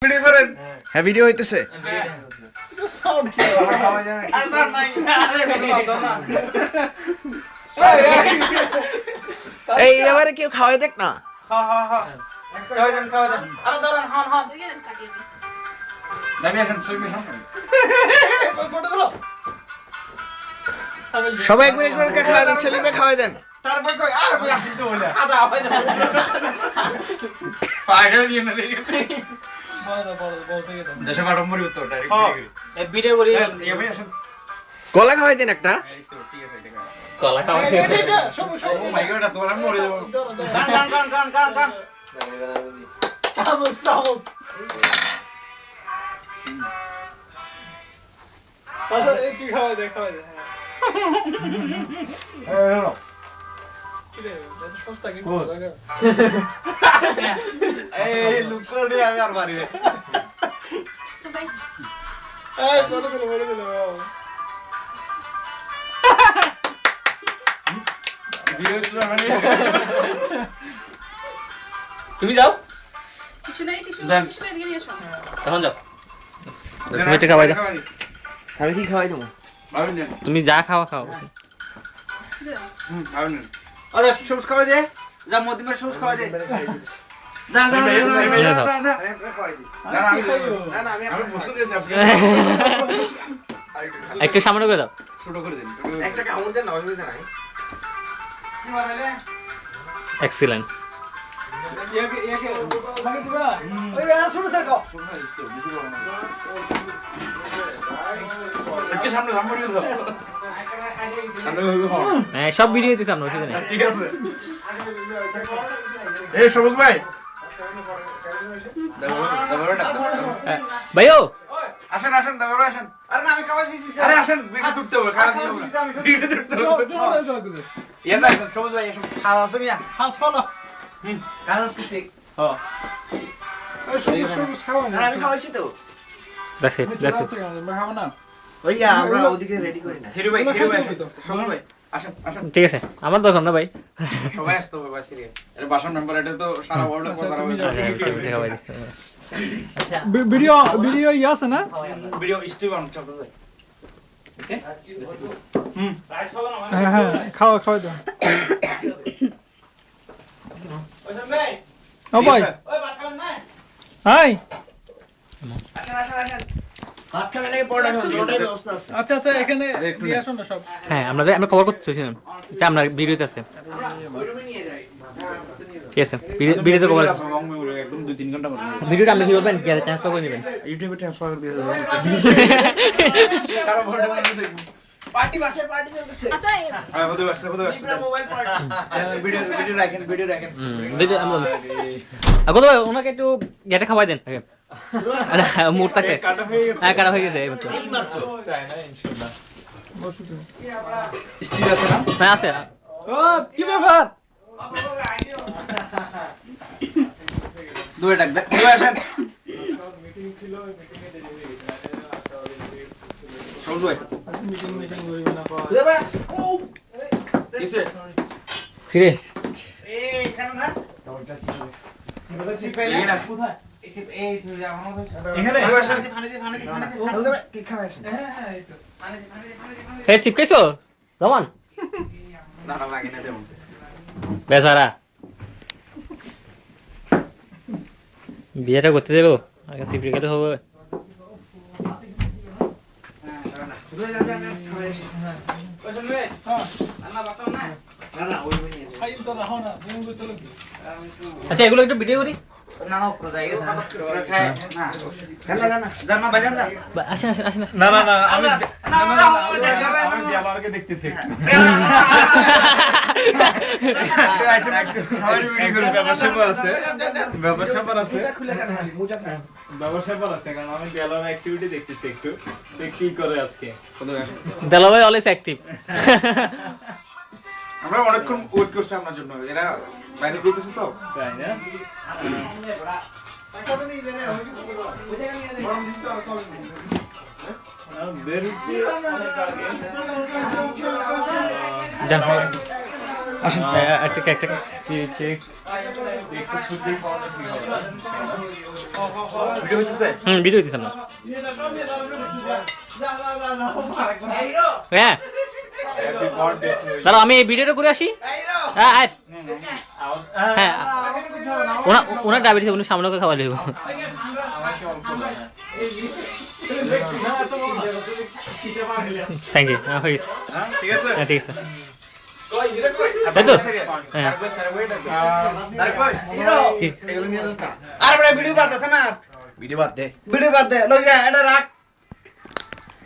Video করেন। হ্যাঁ video হইতেছে। এই এবারে কেউ খাওয়াই দেখ না। সবাই একবার একবার খাওয়াই দেন, ছেলে মেয়ে খাওয়াই দেন। তারপর কই আর কিন্তু বলে আদা আওয়াজ পাগল নিয়ে না দেখে দেশে মাঠম মরি তো ডাইরেক্ট এই ভিডিও করি এই ভাই আসেন কলা খাওয়াই দেন একটা। ঠিক আছে এটা কলা খাওয়াই এটা শুনো শুনো ও মাই গড তোমার মরে যাব গান চামচ চামচ পাশে তুই খাওয়াই দে এই লুক করে আমি আর মারি রে এই বড় দিল ভিডিও তো মানে তুমি যাও কিছু নাই কিছু এদিকে নিয়ে আসো তখন যাও 10 মিনিট খাওয়াই দাও। আমি কি খাওয়াই দেবো? তুমি যা খাওয়া খাও। আরে সবুজ খাওয়াই দে, যা মদিমের সবুজ খাওয়াই দে। না আমি বসে গেছি আপনি একটু সামনে করে দাও। ছোট করে দিন একটা কামড় দেন না অসুবিধা নাই। কি বানালে এক্সিলেন্ট। ভাগে দিবা না ওই আর ছোট থাকো একটু সামনে সামনে দাও হ্যাঁ সব ভিডিও দিতেছি আমরা অসুবিধা নেই। ঠিক আছে এই সবুজ ভাই ভাইও আসেন আসেন দাদা আসেন। আরে না আমি খাওয়া দিয়েছি। আরে আসেন ভিডিও করতে হবে খাওয়া দিতে হবে ভিডিও করতে হবে ইয়া না সবুজ ভাই আসেন খাওয়া আছে মিয়া হাস ফলো কাজ আছে হ্যাঁ এই সবুজ সবুজ খাওয়া না আমি খাওয়াইছি তো দ্যাটস ইট খাওয়া না ওইয়া আমরা ওদিকে রেডি করি না হিরো ভাই আসেন সবুজ ভাই আসেন আসেন ঠিক আছে আমার দরকার না ভাই সবাই আসতে হবে বাস থেকে এর বাসার মেম্বার এটা তো সারা ওয়ার্ল্ডে প্রচার হবে ভিডিও ইয়ে আছে না ভিডিও স্টিভন চলতেছে হ্যাঁ খাওয়া দাও ও ভাই ওই ভাত খাবেন না হাই আসেন ভাত খাবেন নাকি পড়া খাবেন দুটোই ব্যবস্থা আছে। আচ্ছা এখানে নিয়ে আসুন না সব। হ্যাঁ আমরা কভার করতে চাইছিলাম এটা আমরা ভিডিওতে আছে। ওই রুমে নিয়ে যাই ঠিক আছে ভিডিওতে কভার একদম 2-3 ঘন্টা করে ভিডিওটা আপনি কি করবেন ট্রান্সফার করে নেবেন ইউটিউবে ট্রান্সফার করে দিয়ে দেবেন সারা ভোল্টে মানে দেখুন পার্টি চলতেছে আচ্ছা হ্যাঁ হতে পারছে লিব্রা মোবাইল পার্টি ভিডিও রাখেন ভিডিও কত ভাই ওনাকে একটু গেটে খাওয়াই দেন আগে মুরতাকে কাটা হয়ে গেছে হ্যাঁ কাটা হয়ে গেছে এইমাত্র তাই না ইনশাআল্লাহ স্টিল আছে না হ্যাঁ আছে ও কি ব্যাপার দুই ডাক দে দুই আসেন সব দুই দেবা ও কিসে ফিরে এই কেন না দরজা কি হইছে এই না কোথায় এই তুই যা আমাদের এখানে পানি দে দেবা কি খাওয়াছেন হ্যাঁ এই তো পানি দে হে চিপকেছো রমান দাঁড়া লাগে না দেব বেচারা বিয়েটা করতে দেবো আগে চিপড়ে গেলে হবে আচ্ছা এগুলো একটু ভিডিও করি আসেন না আমি জালালকে দেখতেছি কারণ আমি জালালের অ্যাক্টিভিটি দেখতেছি একটু কি করে আজকে দেলা ভাই অলওয়েজ অ্যাক্টিভ আমরা অনেকক্ষণ ওয়েট করছি আপনার জন্য এরা বাইরে দিতেছে তো তাই না জান আসেন একটা কেক ভিডিও হইতেছে ভিডিও দিচ্ছি আমরা হ্যাঁ দাঁড়াও আমি এই ভিডিওটা করে আসি হ্যাঁ হ্যাঁ ওনার ডায়াবেটিস উনি সামনে ওকে খাওয়া দেবো থ্যাংক ইউ হয়ে গেছে ঠিক আছে হ্যাঁ ঠিক আছে তাই তো হ্যাঁ আরে বড় ভিডিও বাদ আছে না ভিডিও বাদ দে লই যা এটা রাখ